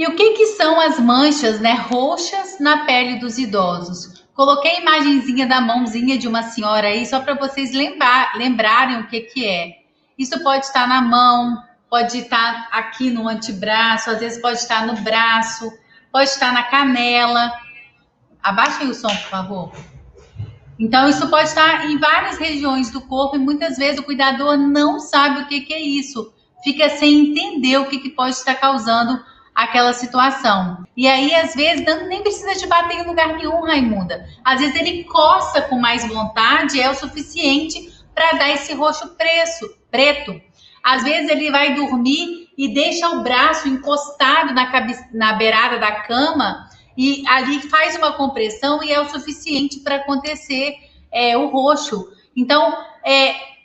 E o que são as manchas, né, roxas na pele dos idosos? Coloquei a imagenzinha da mãozinha de uma senhora aí, só para vocês lembrarem o que é. Isso pode estar na mão, pode estar aqui no antebraço, às vezes pode estar no braço, pode estar na canela. Abaixem o som, por favor. Então, isso pode estar em várias regiões do corpo e muitas vezes o cuidador não sabe o que é isso. Fica sem entender o que pode estar causando aquela situação. E aí, às vezes, nem precisa de bater em lugar nenhum, Raimunda. Às vezes ele coça com mais vontade, é o suficiente para dar esse roxo preto. Às vezes ele vai dormir e deixa o braço encostado na beirada da cama e ali faz uma compressão e é o suficiente para acontecer o roxo. Então,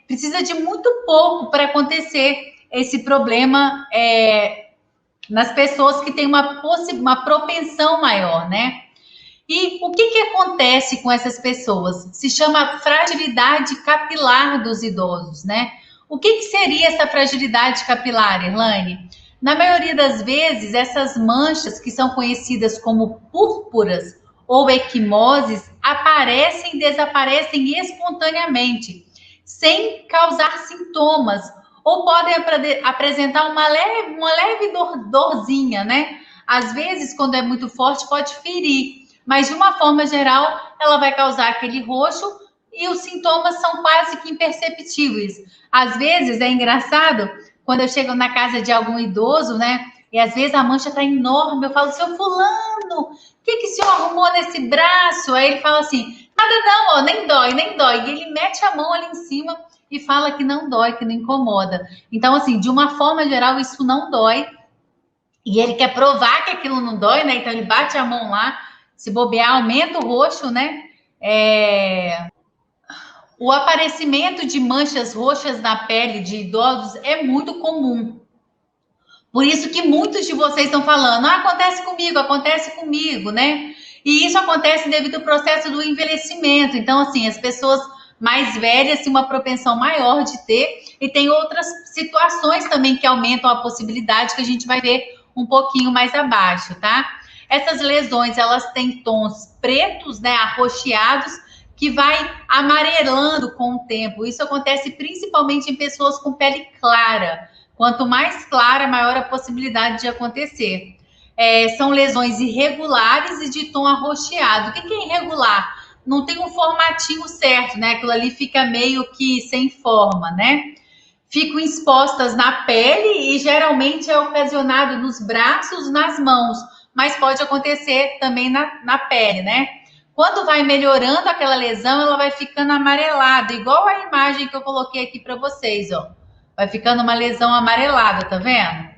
precisa de muito pouco para acontecer esse problema nas pessoas que têm uma propensão maior, né? E o que acontece com essas pessoas? Se chama fragilidade capilar dos idosos, né? O que seria essa fragilidade capilar, Irlane? Na maioria das vezes, essas manchas que são conhecidas como púrpuras ou equimoses aparecem e desaparecem espontaneamente, sem causar sintomas, ou podem apresentar uma leve dorzinha, né? Às vezes, quando é muito forte, pode ferir, mas de uma forma geral, ela vai causar aquele roxo e os sintomas são quase que imperceptíveis. Às vezes, é engraçado, quando eu chego na casa de algum idoso, né? E às vezes a mancha tá enorme, eu falo, seu fulano, o que o senhor arrumou nesse braço? Aí ele fala assim, nada não, ó, nem dói. E ele mete a mão ali em cima e fala que não dói, que não incomoda. Então, assim, de uma forma geral, isso não dói. E ele quer provar que aquilo não dói, né? Então ele bate a mão lá, se bobear, aumenta o roxo, né? O aparecimento de manchas roxas na pele de idosos é muito comum. Por isso que muitos de vocês estão falando, acontece comigo, né? E isso acontece devido ao processo do envelhecimento. Então, assim, as pessoas mais velhas têm uma propensão maior de ter, e tem outras situações também que aumentam a possibilidade, que a gente vai ver um pouquinho mais abaixo, tá? Essas lesões, elas têm tons pretos, né, arroxeados, que vai amarelando com o tempo. Isso acontece principalmente em pessoas com pele clara. Quanto mais clara, maior a possibilidade de acontecer. São lesões irregulares e de tom arroxeado. O que é irregular? Não tem um formatinho certo, né? Aquilo ali fica meio que sem forma, né? Ficam expostas na pele e geralmente é ocasionado nos braços, nas mãos, mas pode acontecer também na pele, né? Quando vai melhorando aquela lesão, ela vai ficando amarelada, igual a imagem que eu coloquei aqui para vocês, ó. Vai ficando uma lesão amarelada, tá vendo?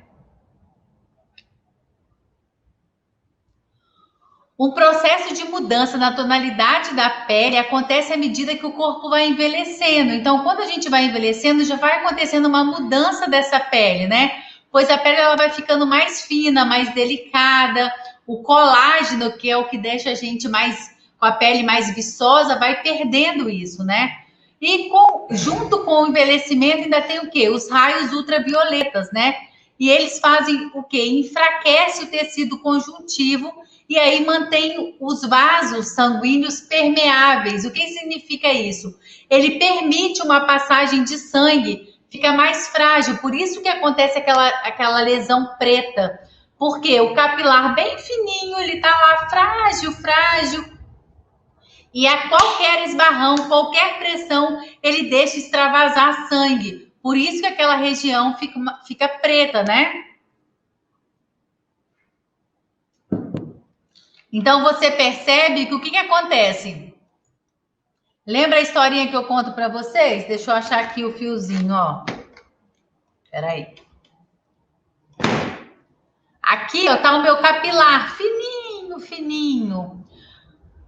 Um processo de mudança na tonalidade da pele acontece à medida que o corpo vai envelhecendo. Então, quando a gente vai envelhecendo, já vai acontecendo uma mudança dessa pele, né? Pois a pele ela vai ficando mais fina, mais delicada. O colágeno, que é o que deixa a gente com a pele mais viçosa, vai perdendo isso, né? E junto com o envelhecimento ainda tem o quê? Os raios ultravioletas, né? E eles fazem o quê? Enfraquece o tecido conjuntivo e aí mantém os vasos sanguíneos permeáveis. O que significa isso? Ele permite uma passagem de sangue, fica mais frágil. Por isso que acontece aquela lesão preta. Porque o capilar bem fininho, ele tá lá frágil. E a qualquer esbarrão, qualquer pressão, ele deixa extravasar sangue. Por isso que aquela região fica preta, né? Então, você percebe que o que acontece? Lembra a historinha que eu conto para vocês? Deixa eu achar aqui o fiozinho, ó. Peraí. Aqui, ó, tá o meu capilar, fininho.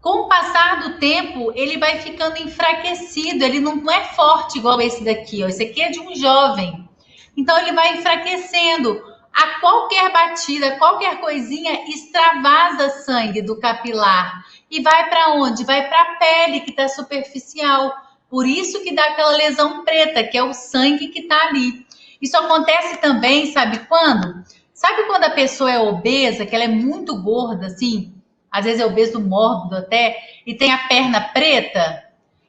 Com o passar do tempo, ele vai ficando enfraquecido, ele não é forte igual esse daqui, ó. Esse aqui é de um jovem. Então, ele vai enfraquecendo. A qualquer batida, qualquer coisinha, extravasa sangue do capilar. E vai para onde? Vai para a pele, que está superficial. Por isso que dá aquela lesão preta, que é o sangue que está ali. Isso acontece também, sabe quando? Sabe quando a pessoa é obesa, que ela é muito gorda, assim, às vezes é obeso mórbido até, e tem a perna preta?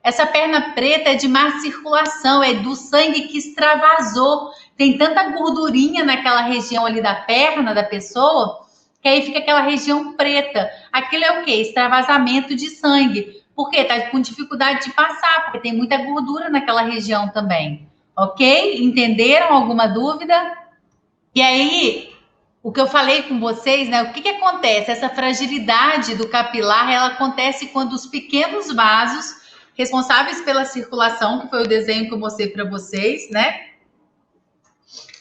Essa perna preta é de má circulação, é do sangue que extravasou. Tem tanta gordurinha naquela região ali da perna da pessoa, que aí fica aquela região preta. Aquilo é o quê? Extravasamento de sangue. Por quê? Tá com dificuldade de passar, porque tem muita gordura naquela região também. Ok? Entenderam alguma dúvida? E aí, o que eu falei com vocês, né? O que acontece? Essa fragilidade do capilar, ela acontece quando os pequenos vasos responsáveis pela circulação, que foi o desenho que eu mostrei para vocês, né?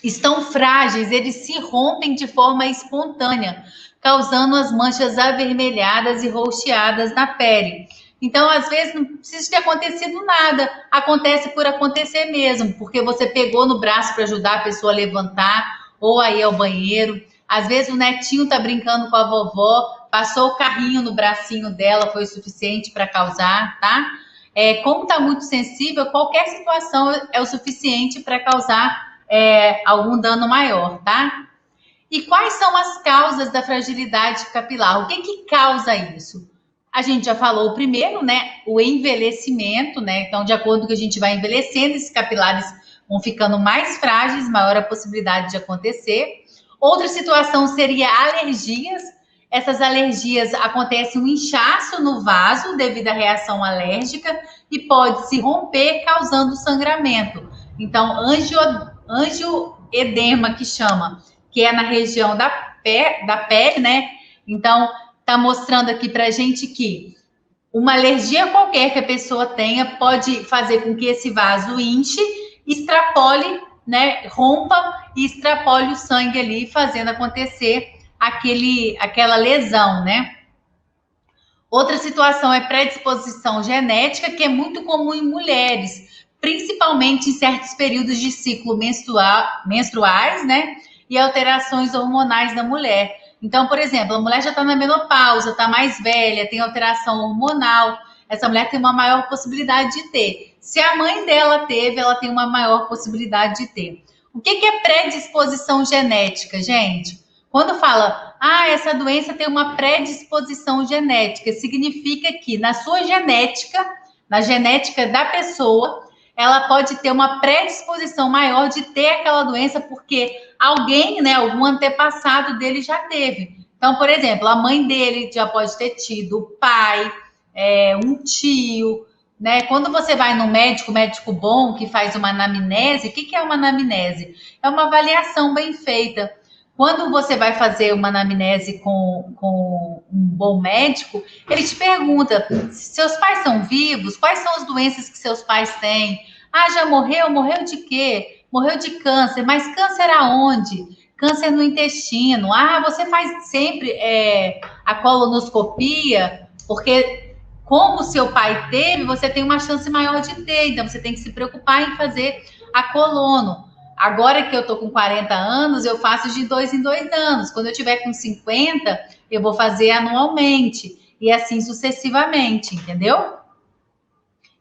Estão frágeis, eles se rompem de forma espontânea, causando as manchas avermelhadas e roxeadas na pele. Então, às vezes, não precisa ter acontecido nada, acontece por acontecer mesmo, porque você pegou no braço para ajudar a pessoa a levantar, ou a ir ao banheiro. Às vezes, o netinho tá brincando com a vovó, passou o carrinho no bracinho dela, foi o suficiente para causar, tá? Como está muito sensível, qualquer situação é o suficiente para causar algum dano maior, tá? E quais são as causas da fragilidade capilar? O que causa isso? A gente já falou primeiro, né? O envelhecimento, né? Então, de acordo com que a gente vai envelhecendo, esses capilares vão ficando mais frágeis, maior a possibilidade de acontecer. Outra situação seria alergias. Essas alergias acontecem um inchaço no vaso devido à reação alérgica e pode se romper causando sangramento. Então, angioedema que chama, que é na região da pele, né? Então, tá mostrando aqui pra gente que uma alergia qualquer que a pessoa tenha pode fazer com que esse vaso inche, extrapole, né? Rompa e extrapole o sangue ali, fazendo acontecer aquela lesão, né? Outra situação é predisposição genética, que é muito comum em mulheres, principalmente em certos períodos de ciclo menstruais, né? E alterações hormonais da mulher. Então, por exemplo, a mulher já está na menopausa, está mais velha, tem alteração hormonal. Essa mulher tem uma maior possibilidade de ter. Se a mãe dela teve, ela tem uma maior possibilidade de ter. O que é predisposição genética, gente? Quando fala, essa doença tem uma predisposição genética, significa que na sua genética, na genética da pessoa, ela pode ter uma predisposição maior de ter aquela doença porque alguém, né, algum antepassado dele já teve. Então, por exemplo, a mãe dele já pode ter tido, o pai, um tio, né? Quando você vai no médico bom, que faz uma anamnese, o que é uma anamnese? É uma avaliação bem feita. Quando você vai fazer uma anamnese com um bom médico, ele te pergunta: seus pais são vivos? Quais são as doenças que seus pais têm? Já morreu? Morreu de quê? Morreu de câncer, mas câncer aonde? Câncer no intestino. Você faz sempre a colonoscopia, porque como o seu pai teve, você tem uma chance maior de ter, então você tem que se preocupar em fazer a colono. Agora que eu tô com 40 anos, eu faço de 2 em 2 anos. Quando eu tiver com 50, eu vou fazer anualmente. E assim sucessivamente, entendeu?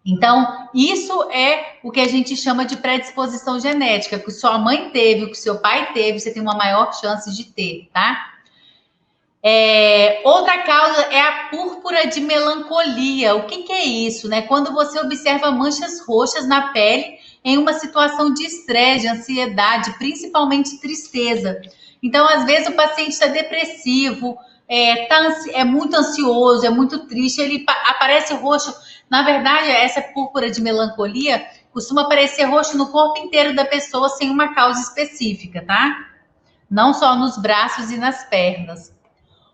Então, isso é o que a gente chama de predisposição genética. O que sua mãe teve, o que seu pai teve, você tem uma maior chance de ter, tá? Outra causa é a púrpura de melancolia. O que é isso, né? Quando você observa manchas roxas na pele em uma situação de estresse, de ansiedade, principalmente tristeza. Então, às vezes, o paciente está depressivo, é muito ansioso, é muito triste, ele aparece roxo. Na verdade, essa púrpura de melancolia costuma aparecer roxo no corpo inteiro da pessoa sem uma causa específica, tá? Não só nos braços e nas pernas.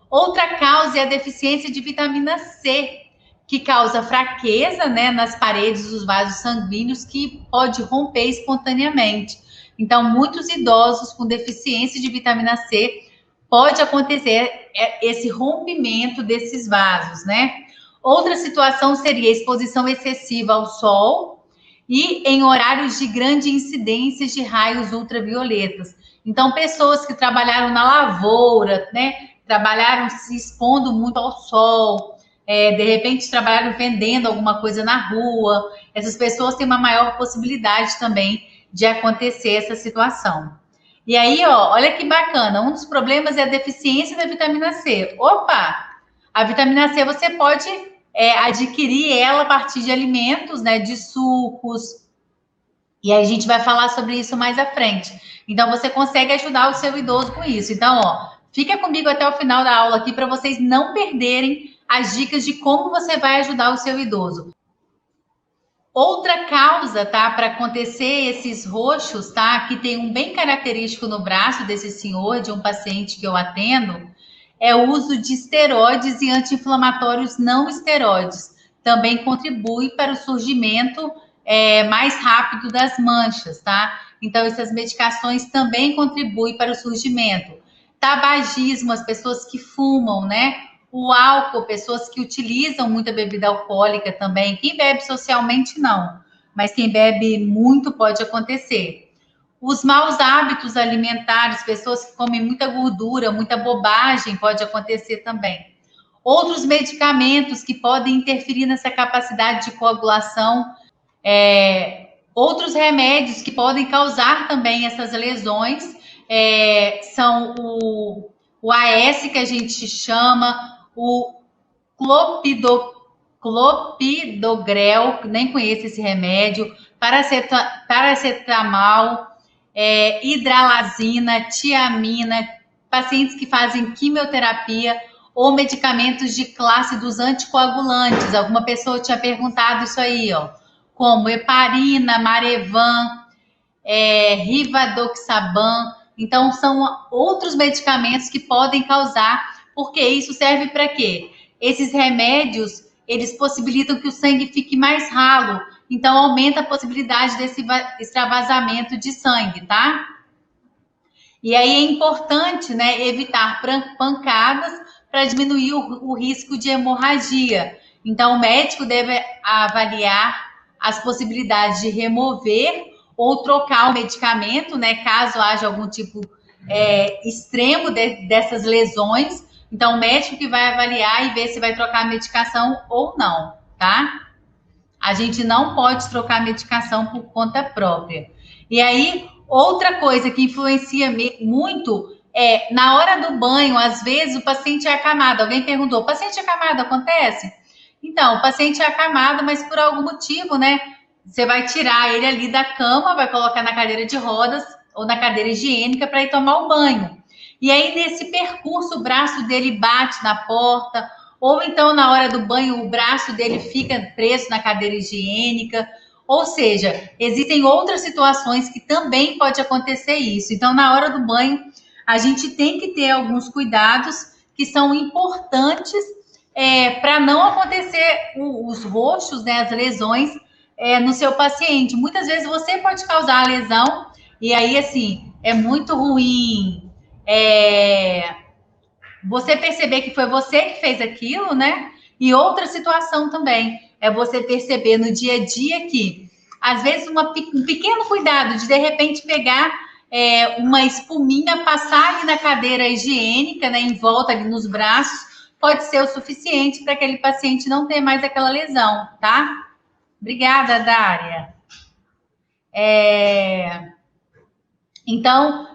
Outra causa é a deficiência de vitamina C, que causa fraqueza, né, nas paredes dos vasos sanguíneos, que pode romper espontaneamente. Então, muitos idosos com deficiência de vitamina C pode acontecer esse rompimento desses vasos, né? Outra situação seria a exposição excessiva ao sol e em horários de grande incidência de raios ultravioletas. Então, pessoas que trabalharam na lavoura, né, trabalharam se expondo muito ao sol, de repente trabalharam vendendo alguma coisa na rua, essas pessoas têm uma maior possibilidade também de acontecer essa situação. E aí, ó, olha que bacana, um dos problemas é a deficiência da vitamina C. Opa! A vitamina C você pode adquirir ela a partir de alimentos, né, de sucos, e aí a gente vai falar sobre isso mais à frente. Então, você consegue ajudar o seu idoso com isso. Então, ó, fica comigo até o final da aula aqui para vocês não perderem as dicas de como você vai ajudar o seu idoso. Outra causa, tá, para acontecer esses roxos, tá, que tem um bem característico no braço desse senhor, de um paciente que eu atendo, é o uso de esteroides e anti-inflamatórios não esteroides. Também contribui para o surgimento mais rápido das manchas, tá? Então, essas medicações também contribuem para o surgimento. Tabagismo, as pessoas que fumam, né? O álcool, pessoas que utilizam muita bebida alcoólica também. Quem bebe socialmente, não. Mas quem bebe muito pode acontecer. Os maus hábitos alimentares, pessoas que comem muita gordura, muita bobagem, pode acontecer também. Outros medicamentos que podem interferir nessa capacidade de coagulação, outros remédios que podem causar também essas lesões, são o AS, que a gente chama, o clopidogrel, nem conheço esse remédio, paracetamol, hidralazina, tiamina, pacientes que fazem quimioterapia ou medicamentos de classe dos anticoagulantes. Alguma pessoa tinha perguntado isso aí, ó, como heparina, Marevan, Rivaroxaban. Então, são outros medicamentos que podem causar, porque isso serve para quê? Esses remédios, eles possibilitam que o sangue fique mais ralo, então aumenta a possibilidade desse extravasamento de sangue, tá? E aí é importante, né, evitar pancadas para diminuir o risco de hemorragia. Então, o médico deve avaliar as possibilidades de remover ou trocar o medicamento, né, caso haja algum tipo extremo dessas lesões. Então, o médico que vai avaliar e ver se vai trocar a medicação ou não, tá? A gente não pode trocar medicação por conta própria. E aí, outra coisa que influencia muito é, na hora do banho, às vezes o paciente é acamado. Alguém perguntou, paciente acamado acontece? Então, o paciente é acamado, mas por algum motivo, né? Você vai tirar ele ali da cama, vai colocar na cadeira de rodas ou na cadeira higiênica para ir tomar o banho. E aí, nesse percurso, o braço dele bate na porta, ou então, na hora do banho, o braço dele fica preso na cadeira higiênica. Ou seja, existem outras situações que também pode acontecer isso. Então, na hora do banho, a gente tem que ter alguns cuidados que são importantes para não acontecer os roxos, né, as lesões no seu paciente. Muitas vezes você pode causar a lesão e aí, assim, é muito ruim você perceber que foi você que fez aquilo, né? E outra situação também é você perceber no dia a dia que, às vezes, um pequeno cuidado de repente pegar uma espuminha, passar ali na cadeira higiênica, né, em volta ali nos braços, pode ser o suficiente para aquele paciente não ter mais aquela lesão, tá? Obrigada, Dária. Então,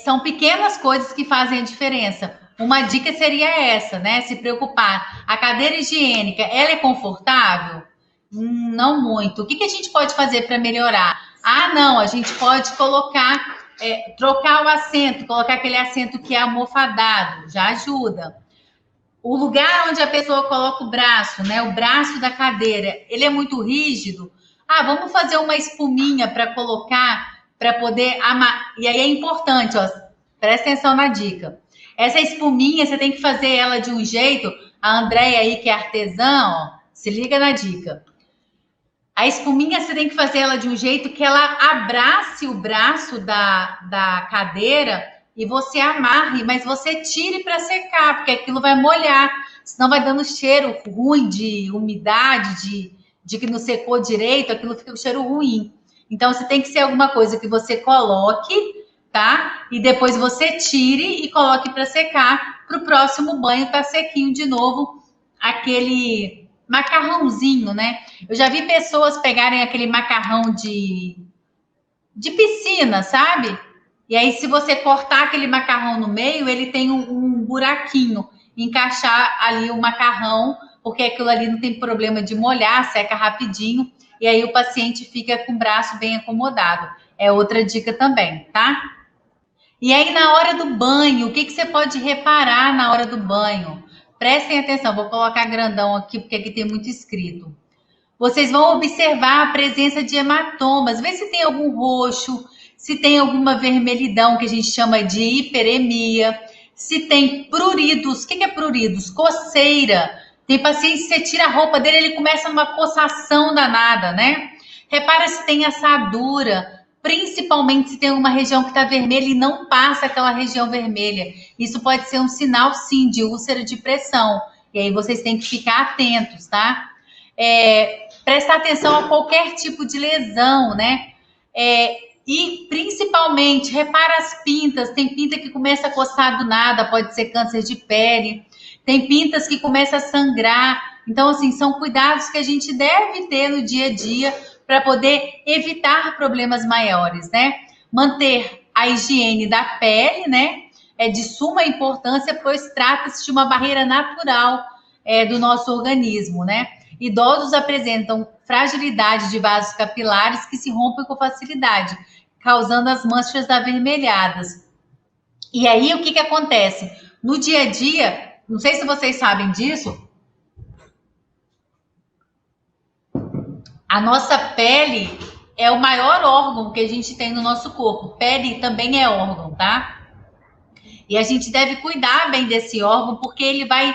são pequenas coisas que fazem a diferença. Uma dica seria essa, né? Se preocupar. A cadeira higiênica, ela é confortável? Não muito. O que a gente pode fazer para melhorar? Ah, não, a gente pode colocar, trocar o assento, colocar aquele assento que é almofadado, já ajuda. O lugar onde a pessoa coloca o braço, né? O braço da cadeira, ele é muito rígido. Ah, vamos fazer uma espuminha para colocar, para poder amar. E aí é importante, ó, presta atenção na dica. Essa espuminha, você tem que fazer ela de um jeito. A Andréia aí, que é artesã, ó, se liga na dica. A espuminha, você tem que fazer ela de um jeito que ela abrace o braço da cadeira e você amarre, mas você tire para secar, porque aquilo vai molhar, senão vai dando cheiro ruim de umidade, de que não secou direito, aquilo fica com cheiro ruim. Então, você tem que ser alguma coisa que você coloque, tá? E depois você tire e coloque para secar, para o próximo banho tá sequinho de novo, aquele macarrãozinho, né? Eu já vi pessoas pegarem aquele macarrão de piscina, sabe? E aí, se você cortar aquele macarrão no meio, ele tem um buraquinho, encaixar ali o macarrão, porque aquilo ali não tem problema de molhar, seca rapidinho, e aí o paciente fica com o braço bem acomodado. É outra dica também, tá? E aí, na hora do banho, o que, que você pode reparar na hora do banho? Prestem atenção, vou colocar grandão aqui, porque aqui tem muito escrito. Vocês vão observar a presença de hematomas, vê se tem algum roxo, se tem alguma vermelhidão, que a gente chama de hiperemia, se tem pruridos. O que é pruridos? Coceira. Tem paciente que você tira a roupa dele, ele começa numa coçação danada, né? Repara se tem assadura, principalmente se tem uma região que está vermelha e não passa aquela região vermelha. Isso pode ser um sinal, sim, de úlcera de pressão. E aí vocês têm que ficar atentos, tá? Prestar atenção a qualquer tipo de lesão, né? E principalmente, repara as pintas. Tem pinta que começa a coçar do nada, pode ser câncer de pele. Tem pintas que começam a sangrar. Então, assim, são cuidados que a gente deve ter no dia a dia para poder evitar problemas maiores, né? Manter a higiene da pele, né? É de suma importância, pois trata-se de uma barreira natural do nosso organismo, né? Idosos apresentam fragilidade de vasos capilares que se rompem com facilidade, causando as manchas avermelhadas. E aí, o que acontece? No dia a dia, não sei se vocês sabem disso, a nossa pele é o maior órgão que a gente tem no nosso corpo. Pele também é órgão, tá? E a gente deve cuidar bem desse órgão, porque ele vai...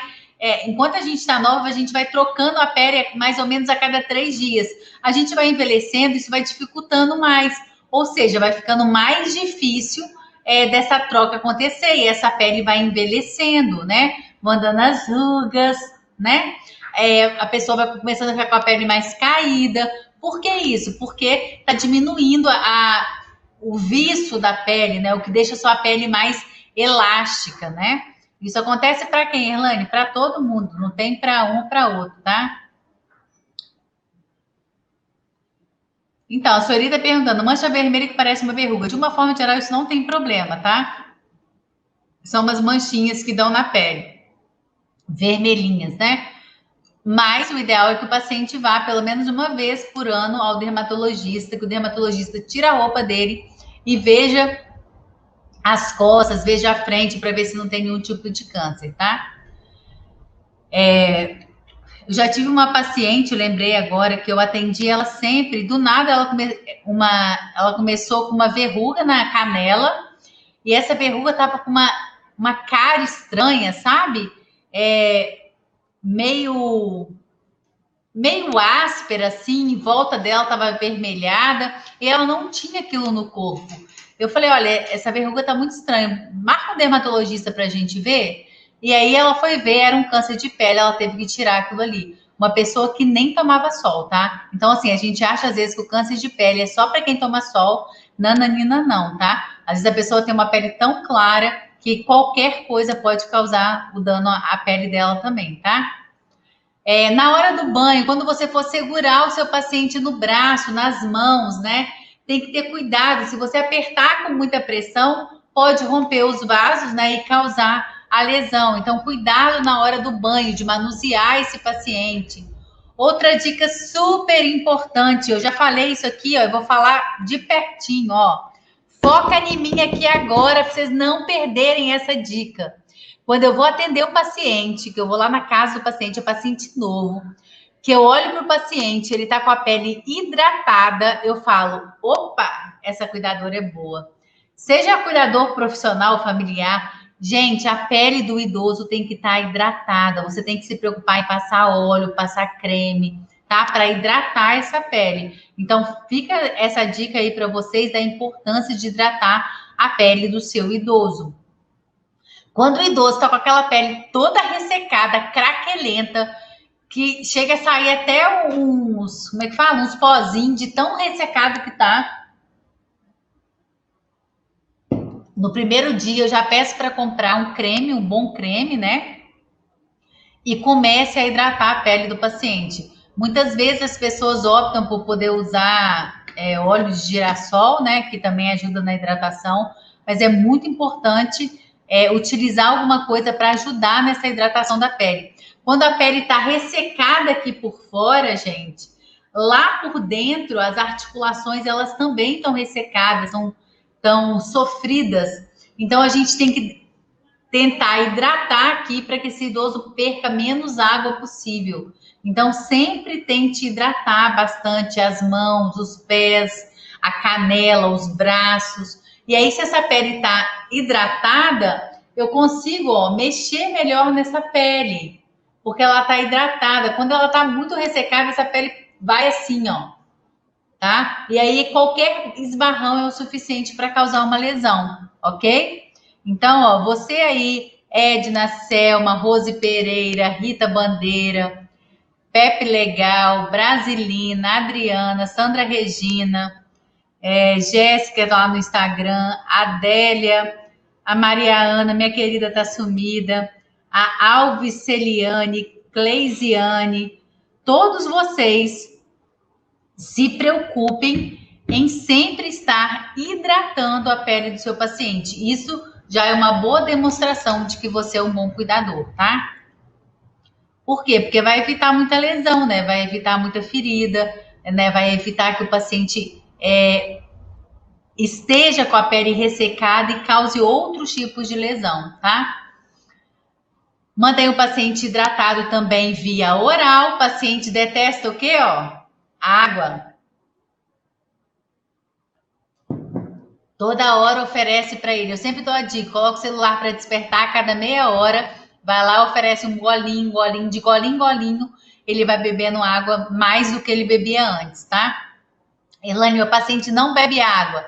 enquanto a gente está nova, a gente vai trocando a pele mais ou menos a cada 3 dias. A gente vai envelhecendo, isso vai dificultando mais. Ou seja, vai ficando mais difícil dessa troca acontecer. E essa pele vai envelhecendo, né? Mandando as rugas, né? A pessoa vai começando a ficar com a pele mais caída. Por que isso? Porque está diminuindo o viço da pele, né? O que deixa a sua pele mais elástica, né? Isso acontece para quem, Erlane? Para todo mundo, não tem para um ou para outro, tá? Então, a senhorita está perguntando, mancha vermelha que parece uma verruga. De uma forma geral, isso não tem problema, tá? São umas manchinhas que dão na pele, vermelhinhas, né? Mas o ideal é que o paciente vá pelo menos uma vez por ano ao dermatologista, que o dermatologista tira a roupa dele e veja as costas, veja a frente para ver se não tem nenhum tipo de câncer, tá? Eu já tive uma paciente, lembrei agora, que eu atendi ela sempre, do nada ela começou com uma verruga na canela, e essa verruga tava com uma cara estranha, sabe? Meio áspera, assim, em volta dela estava avermelhada, e ela não tinha aquilo no corpo. Eu falei, olha, essa verruga tá muito estranha, marca um dermatologista pra gente ver. E aí ela foi ver, era um câncer de pele, ela teve que tirar aquilo ali. Uma pessoa que nem tomava sol, tá? Então, assim, a gente acha às vezes que o câncer de pele é só para quem toma sol, nananina não, tá? Às vezes a pessoa tem uma pele tão clara que qualquer coisa pode causar o dano à pele dela também, tá? Na hora do banho, quando você for segurar o seu paciente no braço, nas mãos, né? Tem que ter cuidado. Se você apertar com muita pressão, pode romper os vasos, né? E causar a lesão. Então, cuidado na hora do banho, de manusear esse paciente. Outra dica super importante, eu já falei isso aqui, ó, eu vou falar de pertinho, ó. Foca em mim aqui agora, para vocês não perderem essa dica. Quando eu vou atender o paciente, que eu vou lá na casa do paciente, é paciente novo, que eu olho para o paciente, ele está com a pele hidratada, eu falo, opa, essa cuidadora é boa. Seja cuidador profissional, familiar, gente, a pele do idoso tem que estar hidratada, você tem que se preocupar em passar óleo, passar creme, tá? Para hidratar essa pele. Então, fica essa dica aí para vocês da importância de hidratar a pele do seu idoso. Quando o idoso está com aquela pele toda ressecada, craquelenta, que chega a sair até uns, como é que fala? Uns pozinhos de tão ressecado que tá. No primeiro dia, eu já peço para comprar um creme, um bom creme, né? E comece a hidratar a pele do paciente. Muitas vezes as pessoas optam por poder usar óleo de girassol, né? Que também ajuda na hidratação. mas é muito importante utilizar alguma coisa para ajudar nessa hidratação da pele. Quando a pele está ressecada aqui por fora, gente, lá por dentro, as articulações, elas também estão ressecadas, estão sofridas. Então, a gente tem que tentar hidratar aqui para que esse idoso perca menos água possível. Então, sempre tente hidratar bastante as mãos, os pés, a canela, os braços. E aí, se essa pele está hidratada, eu consigo, mexer melhor nessa pele, porque ela está hidratada. Quando ela está muito ressecada, essa pele vai assim, tá? E aí, qualquer esbarrão é o suficiente para causar uma lesão, ok? Então, você aí, Edna, Selma, Rose Pereira, Rita Bandeira, Pepe Legal, Brasilina, Adriana, Sandra Regina, Jéssica lá no Instagram, Adélia, a Maria Ana, minha querida, tá sumida, a Alves Celiane, Cleisiane, todos vocês se preocupem em sempre estar hidratando a pele do seu paciente. Isso já é uma boa demonstração de que você é um bom cuidador, tá? Por quê? Porque vai evitar muita lesão, né? Vai evitar muita ferida, né? Vai evitar que o paciente esteja com a pele ressecada e cause outros tipos de lesão, tá? Mantém o paciente hidratado também via oral. O paciente detesta o quê, Água. Toda hora oferece para ele. Eu sempre dou a dica, coloca o celular para despertar a cada meia hora. Vai lá, oferece um golinho, de golinho em golinho. Ele vai bebendo água mais do que ele bebia antes, tá? Elaine, meu paciente não bebe água.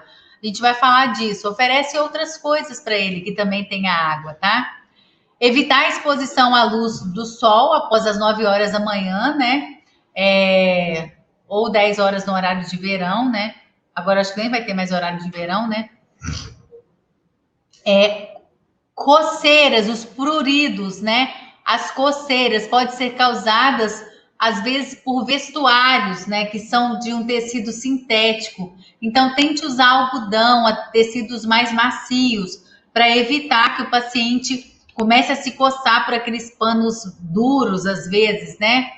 A gente vai falar disso. Oferece outras coisas para ele que também tenha água, tá? Evitar a exposição à luz do sol após as 9 horas da manhã, né? Ou 10 horas no horário de verão, né? Agora acho que nem vai ter mais horário de verão, né? Coceiras, os pruridos, né? As coceiras podem ser causadas, às vezes, por vestuários, né? Que são de um tecido sintético. Então, tente usar algodão, tecidos mais macios, para evitar que o paciente comece a se coçar por aqueles panos duros, às vezes, né?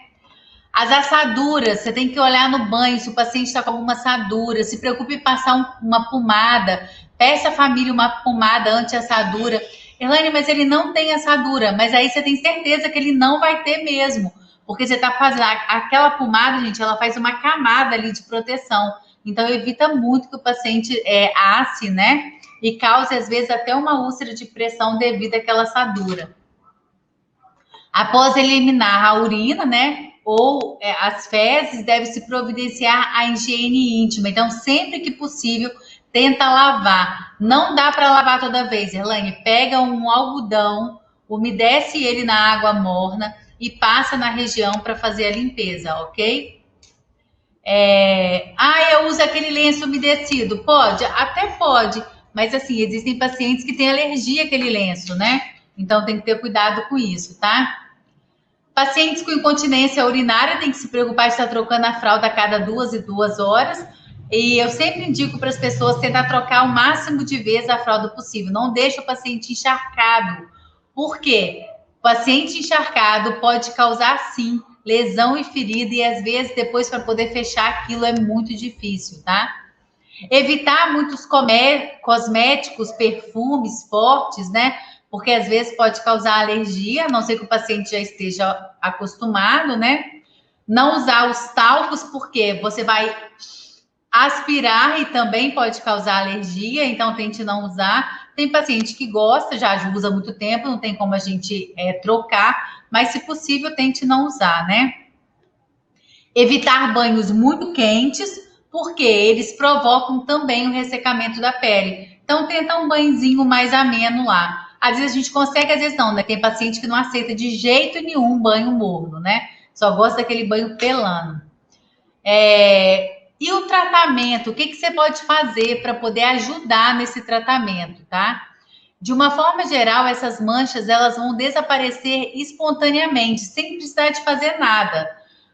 As assaduras, você tem que olhar no banho se o paciente está com alguma assadura. Se preocupe em passar uma pomada. Peça à família uma pomada anti-assadura. Elaine, mas ele não tem assadura. Mas aí você tem certeza que ele não vai ter mesmo. Porque você está fazendo aquela pomada, gente, ela faz uma camada ali de proteção. Então, evita muito que o paciente asse, né? E cause, às vezes, até uma úlcera de pressão devido àquela assadura. Após eliminar a urina, né? Ou as fezes, deve-se providenciar a higiene íntima. Então, sempre que possível, tenta lavar. Não dá para lavar toda vez, Elaine. Pega um algodão, umedece ele na água morna e passa na região para fazer a limpeza, ok? Eu uso aquele lenço umedecido. Pode? Até pode. Mas, assim, existem pacientes que têm alergia àquele lenço, né? Então, tem que ter cuidado com isso, tá? Pacientes com incontinência urinária têm que se preocupar de estar trocando a fralda a cada 2 e 2 horas. E eu sempre indico para as pessoas tentar trocar o máximo de vezes a fralda possível. Não deixe o paciente encharcado. Por quê? O paciente encharcado pode causar, sim, lesão e ferida. E, às vezes, depois, para poder fechar aquilo, é muito difícil, tá? Evitar muitos cosméticos, perfumes fortes, né? Porque às vezes pode causar alergia, a não ser que o paciente já esteja acostumado, né? Não usar os talcos, porque você vai aspirar e também pode causar alergia, então tente não usar. Tem paciente que gosta, já usa há muito tempo, não tem como a gente trocar, mas se possível, tente não usar, né? Evitar banhos muito quentes, porque eles provocam também o ressecamento da pele. Então, tenta um banhozinho mais ameno lá. Às vezes a gente consegue, às vezes não, né? Tem paciente que não aceita de jeito nenhum banho morno, né? Só gosta daquele banho pelando. E o tratamento? O que você pode fazer para poder ajudar nesse tratamento, tá? De uma forma geral, essas manchas, elas vão desaparecer espontaneamente, sem precisar de fazer nada.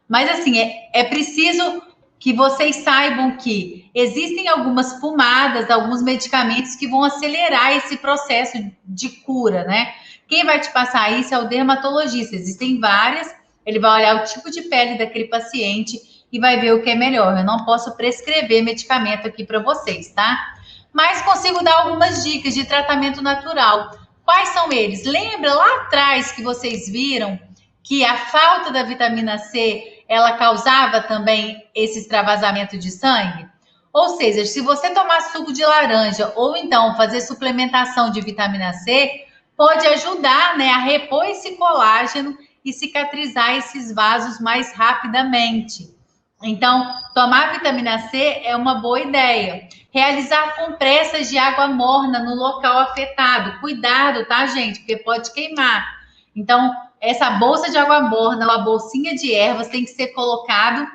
Mas, assim, é preciso que vocês saibam que existem algumas pomadas, alguns medicamentos que vão acelerar esse processo de cura, né? Quem vai te passar isso é o dermatologista. Existem várias, ele vai olhar o tipo de pele daquele paciente e vai ver o que é melhor. Eu não posso prescrever medicamento aqui para vocês, tá? Mas consigo dar algumas dicas de tratamento natural. Quais são eles? Lembra lá atrás que vocês viram que a falta da vitamina C, ela causava também esse extravasamento de sangue? Ou seja, se você tomar suco de laranja ou então fazer suplementação de vitamina C, pode ajudar, né, a repor esse colágeno e cicatrizar esses vasos mais rapidamente. Então, tomar vitamina C é uma boa ideia. Realizar compressas de água morna no local afetado. Cuidado, tá, gente? Porque pode queimar. Então, essa bolsa de água morna, uma bolsinha de ervas, tem que ser colocado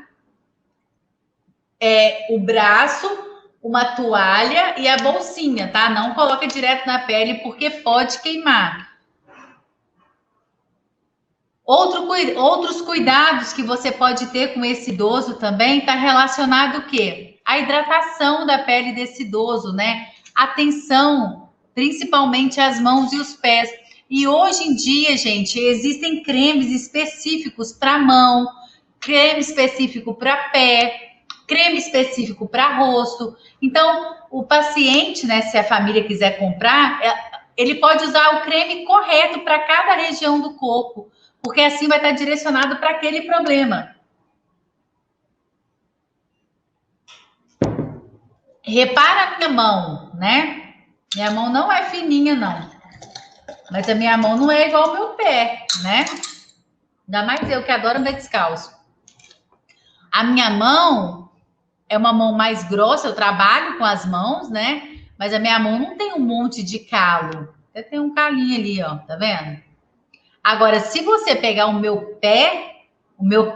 o braço, uma toalha e a bolsinha, tá? Não coloca direto na pele porque pode queimar. Outros cuidados que você pode ter com esse idoso também está relacionado o quê? A hidratação da pele desse idoso, né? Atenção, principalmente as mãos e os pés. E hoje em dia, gente, existem cremes específicos para mão, creme específico para pé, creme específico para rosto. Então, o paciente, né, se a família quiser comprar, ele pode usar o creme correto para cada região do corpo, porque assim vai estar direcionado para aquele problema. Repara a minha mão, né? Minha mão não é fininha, não. Mas a minha mão não é igual ao meu pé, né? Ainda mais eu que adoro andar descalço. A minha mão é uma mão mais grossa, eu trabalho com as mãos, né? Mas a minha mão não tem um monte de calo. Até tem um calinho ali, ó, tá vendo? Agora, se você pegar o meu pé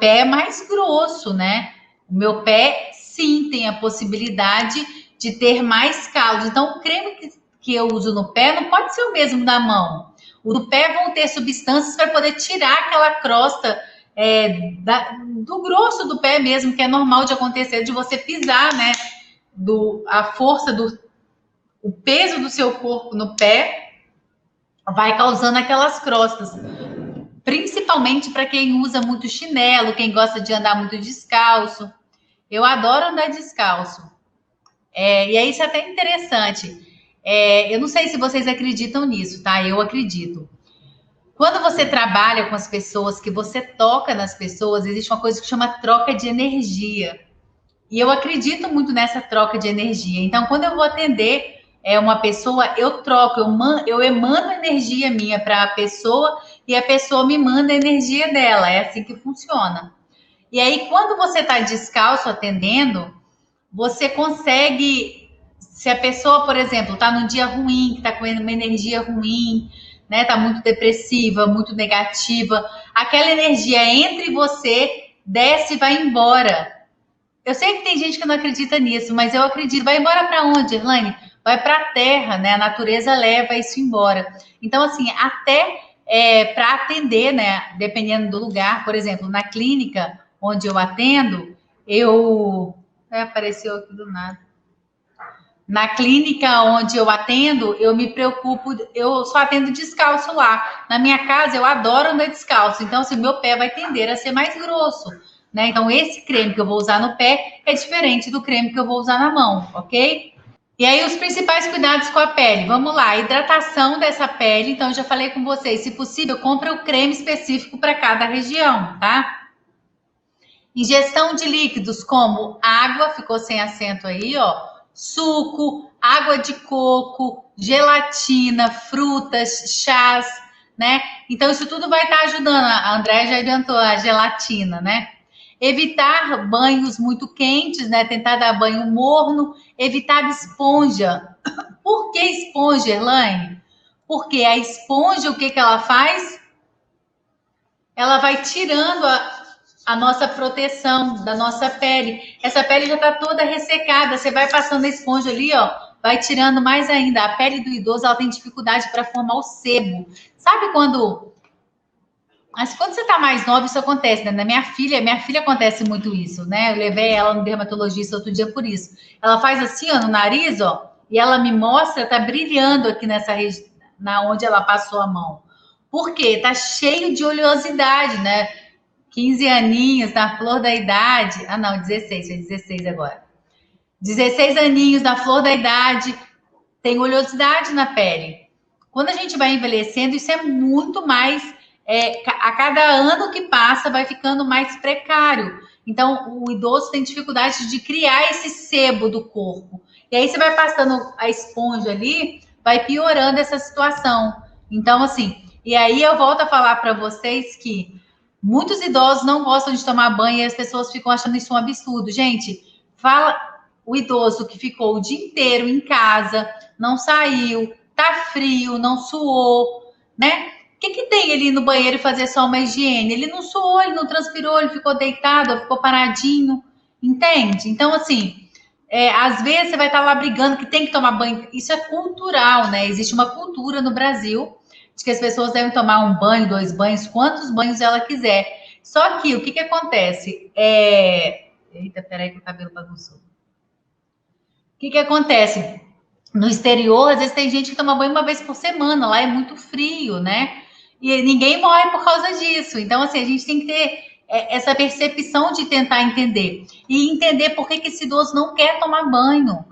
é mais grosso, né? O meu pé, sim, tem a possibilidade de ter mais calos. Então, o creme que eu uso no pé não pode ser o mesmo da mão. O do pé vão ter substâncias para poder tirar aquela crosta do grosso do pé mesmo, que é normal de acontecer, de você pisar, né? A força o peso do seu corpo no pé vai causando aquelas crostas. Principalmente para quem usa muito chinelo, quem gosta de andar muito descalço. Eu adoro andar descalço. E aí isso é até interessante. Eu não sei se vocês acreditam nisso, tá? Eu acredito. Quando você trabalha com as pessoas, que você toca nas pessoas, existe uma coisa que chama troca de energia. E eu acredito muito nessa troca de energia. Então, quando eu vou atender uma pessoa, eu troco, eu emano energia minha para a pessoa e a pessoa me manda a energia dela. É assim que funciona. E aí, quando você está descalço atendendo, você consegue, se a pessoa, por exemplo, está num dia ruim, que está com uma energia ruim, né? Está muito depressiva, muito negativa, aquela energia entra em você, desce e vai embora. Eu sei que tem gente que não acredita nisso, mas eu acredito. Vai embora para onde, Erlane? Vai para a terra, né? A natureza leva isso embora. Então, assim, até para atender, né? Dependendo do lugar, por exemplo, na clínica onde eu atendo, apareceu aqui do nada. Na clínica onde eu atendo, eu me preocupo, eu só atendo descalço lá. Na minha casa, eu adoro andar descalço. Então, assim, meu pé vai tender a ser mais grosso, né? Então, esse creme que eu vou usar no pé é diferente do creme que eu vou usar na mão, ok? E aí, os principais cuidados com a pele. Vamos lá, hidratação dessa pele. Então, eu já falei com vocês, se possível, compre o creme específico para cada região, tá? Ingestão de líquidos como água, ficou sem acento aí, ó. Suco, água de coco, gelatina, frutas, chás, né? Então, isso tudo vai estar ajudando. A André já adiantou a gelatina, né? Evitar banhos muito quentes, né? Tentar dar banho morno, evitar esponja. Por que esponja, Erlane? Porque a esponja, o que ela faz? Ela vai tirando a nossa proteção da nossa pele. Essa pele já está toda ressecada. Você vai passando a esponja ali, ó, vai tirando mais ainda. A pele do idoso, ela tem dificuldade para formar o sebo. Sabe quando Mas quando você está mais nova, isso acontece, né? Na minha filha acontece muito isso, né? Eu levei ela no dermatologista outro dia por isso. Ela faz assim, ó, no nariz, ó, e ela me mostra, tá brilhando aqui nessa região, na onde ela passou a mão. Por quê? Tá cheio de oleosidade, né? 15 aninhos, na flor da idade. Ah, não, 16, foi 16 agora. 16 aninhos, na flor da idade, tem oleosidade na pele. Quando a gente vai envelhecendo, isso é muito mais. A cada ano que passa, vai ficando mais precário. Então, o idoso tem dificuldade de criar esse sebo do corpo. E aí, você vai passando a esponja ali, vai piorando essa situação. Então, assim, e aí eu volto a falar para vocês que muitos idosos não gostam de tomar banho e as pessoas ficam achando isso um absurdo. Gente, fala o idoso que ficou o dia inteiro em casa, não saiu, tá frio, não suou, né? O que, que tem ele ir no banheiro e fazer só uma higiene? Ele não suou, ele não transpirou, ele ficou deitado, ficou paradinho, entende? Então, assim, às vezes você vai estar lá brigando que tem que tomar banho. Isso é cultural, né? Existe uma cultura no Brasil de que as pessoas devem tomar um banho, 2 banhos, quantos banhos ela quiser. Só que o que, que acontece? Eita, peraí que o cabelo bagunçou. O que, que acontece? No exterior, às vezes tem gente que toma banho uma vez por semana, lá é muito frio, né? E ninguém morre por causa disso. Então, assim, a gente tem que ter essa percepção de tentar entender. E entender por que, que esse idoso não quer tomar banho.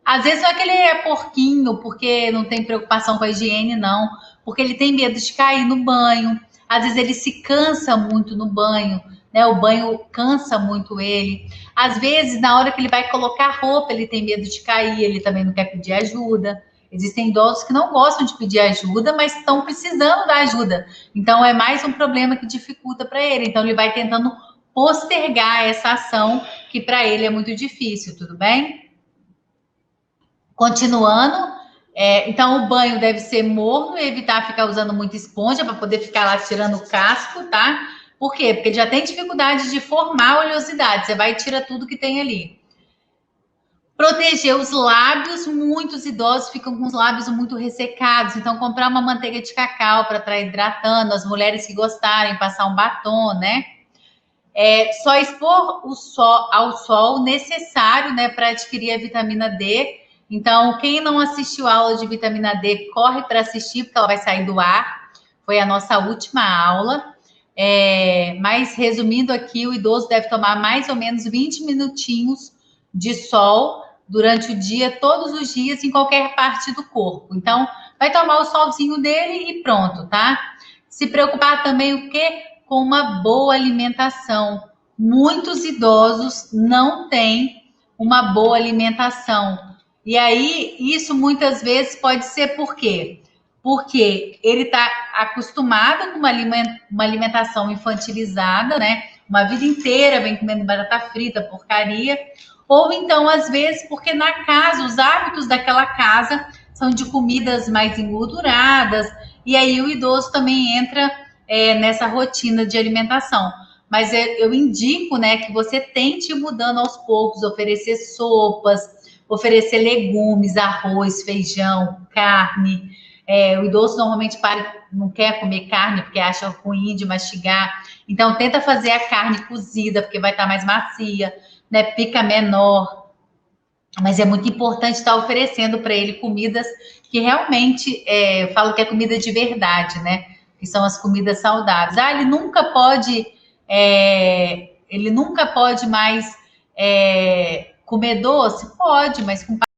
Às vezes não é que ele é porquinho, porque não tem preocupação com a higiene, não. Porque ele tem medo de cair no banho. Às vezes ele se cansa muito no banho, né? O banho cansa muito ele. Às vezes, na hora que ele vai colocar roupa, ele tem medo de cair, ele também não quer pedir ajuda. Existem idosos que não gostam de pedir ajuda, mas estão precisando da ajuda. Então, é mais um problema que dificulta para ele. Então, ele vai tentando postergar essa ação que para ele é muito difícil, tudo bem? Continuando, então o banho deve ser morno e evitar ficar usando muita esponja para poder ficar lá tirando o casco, tá? Por quê? Porque ele já tem dificuldade de formar oleosidade. Você vai e tira tudo que tem ali. Proteger os lábios, muitos idosos ficam com os lábios muito ressecados, então comprar uma manteiga de cacau para estar hidratando, as mulheres que gostarem, passar um batom, né? Só expor o sol, ao sol necessário, né, para adquirir a vitamina D. Então, quem não assistiu a aula de vitamina D, corre para assistir, porque ela vai sair do ar. Foi a nossa última aula. Mas, resumindo aqui, o idoso deve tomar mais ou menos 20 minutinhos de sol durante o dia, todos os dias, em qualquer parte do corpo. Então, vai tomar o solzinho dele e pronto, tá? Se preocupar também o quê? Com uma boa alimentação. Muitos idosos não têm uma boa alimentação. E aí, isso muitas vezes pode ser por quê? Porque ele está acostumado com uma alimentação infantilizada, né? Uma vida inteira vem comendo batata frita, porcaria. Ou então, às vezes, porque na casa, os hábitos daquela casa são de comidas mais engorduradas, e aí o idoso também entra nessa rotina de alimentação. Mas eu indico, né, que você tente ir mudando aos poucos, oferecer sopas, oferecer legumes, arroz, feijão, carne. O idoso normalmente não quer comer carne porque acha ruim de mastigar. Então, tenta fazer a carne cozida, porque vai estar mais macia, né? Pica menor. Mas é muito importante estar oferecendo para ele comidas que realmente, eu falo que é comida de verdade, né? Que são as comidas saudáveis. Ele nunca pode mais comer doce? Pode, mas com